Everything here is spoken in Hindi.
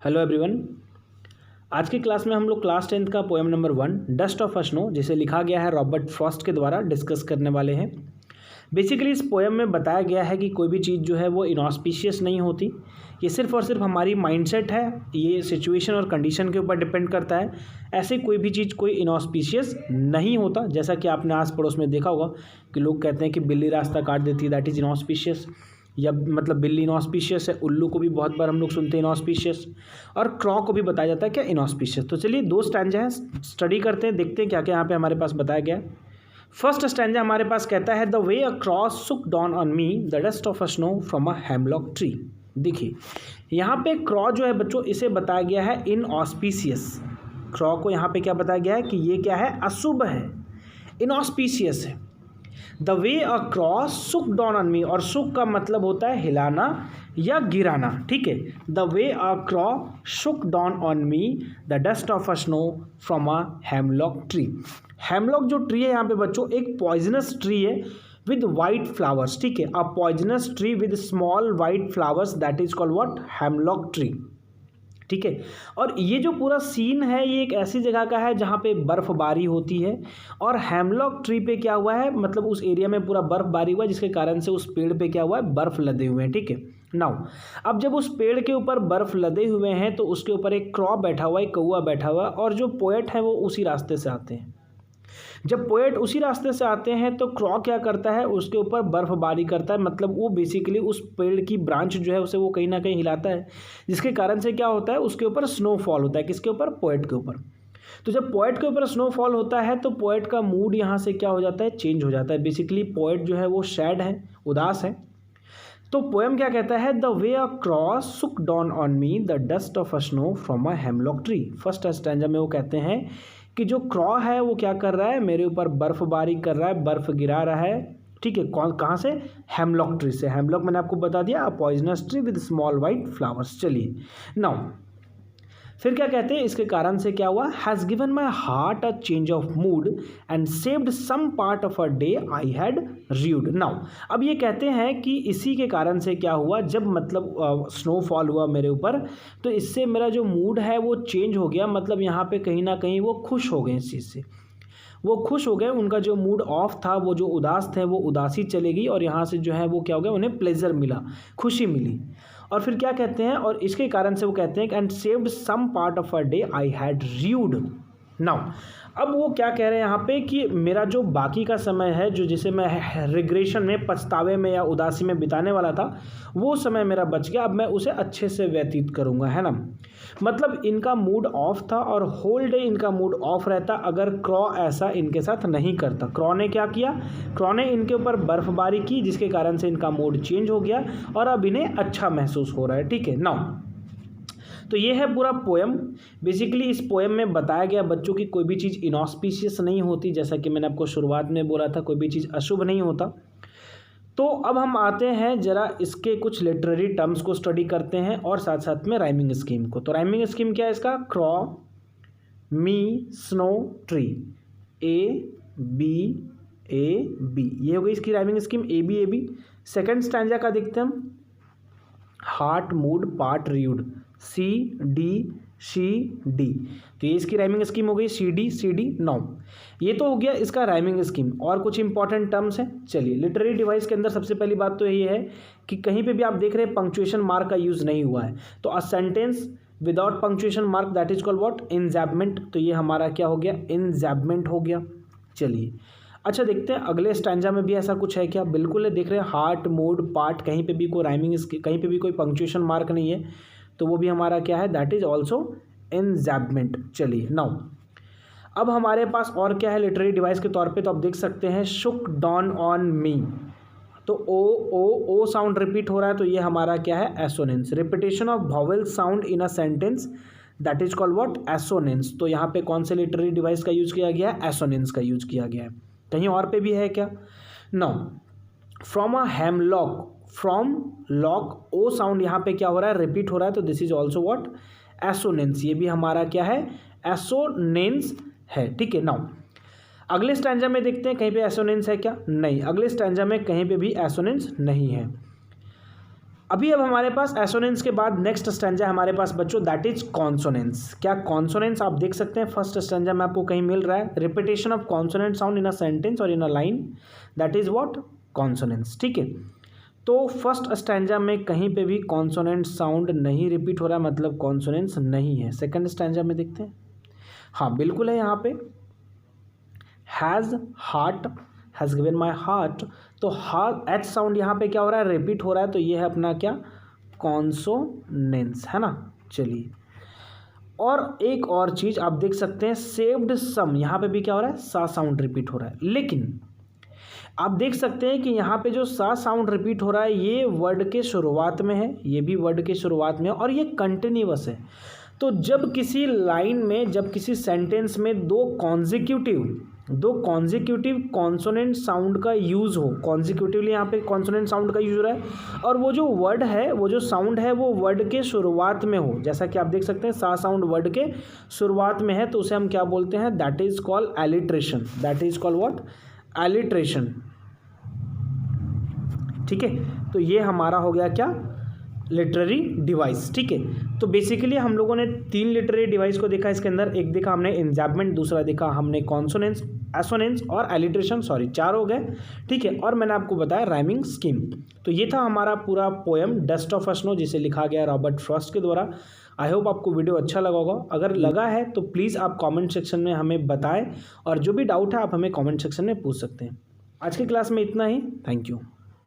Hello everyone. आज की क्लास में हम लोग क्लास 10th का poem number 1 dust of snow जिसे लिखा गया है रॉबर्ट फ्रॉस्ट के द्वारा डिस्कस करने वाले हैं। बेसिकली इस पोएम में बताया गया है कि कोई भी चीज़ जो है वो इनऑस्पिशियस नहीं होती। ये सिर्फ और सिर्फ हमारी माइंडसेट है, ये सिचुएशन और कंडीशन के ऊपर डिपेंड करता है। ऐसे कोई भी चीज़ कोई इनऑस्पिशियस नहीं होता। जैसा कि आपने आस पड़ोस में देखा होगा कि लोग कहते हैं कि बिल्ली रास्ता काट देती है, दैट इज़ इनऑस्पिशियस, या मतलब बिल्ली इनऑस्पिशियस है। उल्लू को भी बहुत बार हम लोग सुनते हैं इनऑस्पिशियस, और क्रॉ को भी बताया जाता है क्या, इनऑस्पिशियस। तो चलिए दो स्टैंजा हैं, स्टडी करते हैं, देखते हैं क्या क्या यहाँ पे हमारे पास बताया गया है। फर्स्ट स्टैंजा हमारे पास कहता है द वे अ क्रॉ सुक down on me the dust of a snow from a hemlock tree. देखिए यहाँ पे क्रॉ जो है बच्चों, इसे बताया गया है इनऑस्पिशियस। क्रॉ को यहाँ पे क्या बताया गया है कि ये क्या है, अशुभ है, इनऑस्पिशियस है। द वे अ क्रॉ सुक डाउन ऑन मी, और सुक का मतलब होता है हिलाना या गिराना, ठीक है। द वे अ क्रॉ सुक down on me the dust of a snow from a hemlock tree. Hemlock जो ट्री है यहाँ पे बच्चों एक पॉइजनस ट्री है विद वाइट फ्लावर्स, ठीक है। अ poisonous tree with small white flowers, that is called what, hemlock tree, ठीक है। और ये जो पूरा सीन है ये एक ऐसी जगह का है जहाँ पे बर्फबारी होती है, और हेमलॉक ट्री पे क्या हुआ है, मतलब उस एरिया में पूरा बर्फबारी हुआ है, जिसके कारण से उस पेड़ पे क्या हुआ है, बर्फ लदे हुए हैं, ठीक है। नाउ अब जब उस पेड़ के ऊपर बर्फ लदे हुए हैं तो उसके ऊपर एक क्रॉ बैठा हुआ है, एक कौवा बैठा हुआ है, और जो पोएट है वो उसी रास्ते से आते हैं। जब पोएट उसी रास्ते से आते हैं तो क्रॉ क्या करता है, उसके ऊपर बर्फबारी करता है, मतलब वो बेसिकली उस पेड़ की ब्रांच जो है उसे वो कहीं ना कहीं हिलाता है, जिसके कारण से क्या होता है, उसके ऊपर स्नोफॉल होता है। किसके ऊपर, पोएट के ऊपर। तो जब पोएट के ऊपर स्नोफॉल होता है तो पोएट का मूड यहाँ से क्या हो जाता है, चेंज हो जाता है। बेसिकली पोएट जो है वो सैड है, उदास है। तो पोएम क्या कहता है, द वे अ क्रॉ सुक down on me the dust of a snow from a hemlock tree. First stanza में वो कहते हैं कि जो क्रॉ है वो क्या कर रहा है, मेरे ऊपर बर्फबारी कर रहा है, बर्फ गिरा रहा है, ठीक है। कौन, कहाँ से, हेमलॉक ट्री से। हेमलॉक मैंने आपको बता दिया, a poisonous tree with small white flowers. चलिए नाउ फिर क्या कहते हैं, इसके कारण से क्या हुआ, has given my heart a change of mood and saved some part of a day I had rued. Now अब ये कहते हैं कि इसी के कारण से क्या हुआ, जब मतलब स्नोफॉल हुआ मेरे ऊपर, तो इससे मेरा जो मूड है वो चेंज हो गया। मतलब यहाँ पे कहीं ना कहीं वो खुश हो गए, इस चीज़ से वो खुश हो गए। उनका जो मूड ऑफ था, वो जो उदास थे वो उदासी चली गई, और यहाँ से जो है वो क्या हो गया, उन्हें प्लेजर मिला, खुशी मिली। और फिर क्या कहते हैं, और इसके कारण से वो कहते हैं and saved some part of a day I had rued. Now अब वो क्या कह रहे हैं यहाँ पे कि मेरा जो बाकी का समय है, जो जिसे मैं रिग्रेशन में, पछतावे में या उदासी में बिताने वाला था, वो समय मेरा बच गया, अब मैं उसे अच्छे से व्यतीत करूँगा, है ना। मतलब इनका मूड ऑफ था और होल डे इनका मूड ऑफ रहता अगर क्रॉ ऐसा इनके साथ नहीं करता। क्रॉ ने क्या किया, क्रॉ ने इनके ऊपर बर्फबारी की, जिसके कारण से इनका मूड चेंज हो गया और अब इन्हें अच्छा महसूस हो रहा है, ठीक है। नाउ तो ये है पूरा पोएम। बेसिकली इस पोएम में बताया गया बच्चों की कोई भी चीज़ इनऑस्पिशियस नहीं होती, जैसा कि मैंने आपको शुरुआत में बोला था, कोई भी चीज़ अशुभ नहीं होता। तो अब हम आते हैं जरा इसके कुछ लिटरेरी टर्म्स को स्टडी करते हैं और साथ साथ में राइमिंग स्कीम को। तो राइमिंग स्कीम क्या है इसका, crow, me, snow, tree, A B, ये हो गई इसकी rhyming scheme, A B. Second stanza का देखते हैं हम, heart, mood, part, rued, C D. तो ये इसकी राइमिंग स्कीम हो गई, सी डी। नाउ ये तो हो गया इसका राइमिंग स्कीम। और कुछ इंपॉर्टेंट टर्म्स हैं, चलिए। लिटरेरी डिवाइस के अंदर सबसे पहली बात तो यही है कि कहीं पे भी आप देख रहे हैं पंक्चुएशन मार्क का यूज़ नहीं हुआ है। तो a sentence without punctuation mark that is called what, enjambment. तो ये हमारा क्या हो गया, इंजैबमेंट हो गया। चलिए अच्छा देखते हैं अगले स्टैंजा में भी ऐसा कुछ है क्या, बिल्कुल है। देख रहे हैं हार्ट, मूड, पार्ट, कहीं पे भी कोई राइमिंग, कहीं पे भी कोई पंक्चुएशन मार्क नहीं है, तो वो भी हमारा क्या है, दैट इज ऑल्सो इंजैबमेंट। चलिए नाउ अब हमारे पास और क्या है लिटरेरी डिवाइस के तौर पे, तो आप देख सकते हैं शुक डाउन ऑन मी। तो ओ साउंड रिपीट हो रहा है, तो ये हमारा क्या है, assonance. Repetition of vowel sound in a sentence that is called what, assonance. तो यहाँ पे कौन से लिटरेरी डिवाइस का यूज किया गया है, एसोनेंस का यूज किया गया है। कहीं और पे भी है क्या, now from a hemlock, from lock, O sound यहाँ पे क्या हो रहा है, रिपीट हो रहा है, तो this is also what, assonance. ये भी हमारा क्या है, एसोनेंस है, ठीक है। नाउ अगले स्टैंजा में देखते हैं कहीं पे एसोनेंस है क्या, नहीं। अगले स्टैंजा में कहीं पे भी एसोनेंस नहीं है। अब हमारे पास एसोनेंस के बाद नेक्स्ट स्टैंजा हमारे पास बच्चों, दैट इज कॉन्सोनेंस। क्या कॉन्सोनेंस आप देख सकते हैं फर्स्ट स्टैंजा में आपको कहीं मिल रहा है, repetition of consonant sound in a sentence और in a line, that is what, consonance. ठीक है, तो फर्स्ट स्टैंजा में कहीं पे भी कॉन्सोनेंट साउंड नहीं रिपीट हो रहा है, मतलब कॉन्सोनेंस नहीं है। सेकंड स्टैंजा में देखते हैं, हाँ बिल्कुल है यहाँ पे, has heart, has given my heart, तो एच साउंड यहाँ पे क्या हो रहा है, रिपीट हो रहा है, तो ये है अपना क्या, कॉन्सोनेंस, है ना। चलिए, और एक और चीज़ आप देख सकते हैं, सेव्ड सम, यहाँ पे भी क्या हो रहा है, सा साउंड रिपीट हो रहा है, लेकिन आप देख सकते हैं कि यहाँ पे जो सा साउंड रिपीट हो रहा है ये वर्ड के शुरुआत में है, ये भी वर्ड के शुरुआत में है, और ये कंटिन्यूअस है। तो जब किसी लाइन में, जब किसी सेंटेंस में दो कॉन्जिक्यूटिव कॉन्सोनेंट साउंड का यूज़ हो, कॉन्जिक्यूटिवली यहाँ पे कॉन्सोनेंट साउंड का यूज हो रहा है, और वो जो वर्ड है, वो जो साउंड है वो वर्ड के शुरुआत में हो, जैसा कि आप देख सकते हैं सा साउंड वर्ड के शुरुआत में है, तो उसे हम क्या बोलते हैं, that is called alliteration, that is called what, alliteration. ठीक है, तो ये हमारा हो गया क्या, लिटरेरी डिवाइस। ठीक है, तो बेसिकली हम लोगों ने 3 लिटरेरी डिवाइस को देखा इसके अंदर, एक देखा हमने इंजैपमेंट, दूसरा देखा हमने कॉन्सोनेंस, एसोनेंस और एलिट्रेशन, सॉरी 4 हो गए। ठीक है, और मैंने आपको बताया राइमिंग स्कीम। तो ये था हमारा पूरा पोएम डस्ट ऑफ स्नो, जिसे लिखा गया रॉबर्ट फ्रॉस्ट के द्वारा। आई होप आपको वीडियो अच्छा लगा होगा, अगर लगा है तो प्लीज़ आप कमेंट सेक्शन में हमें बताएं, और जो भी डाउट है आप हमें कमेंट सेक्शन में पूछ सकते हैं। आज की क्लास में इतना ही, थैंक यू।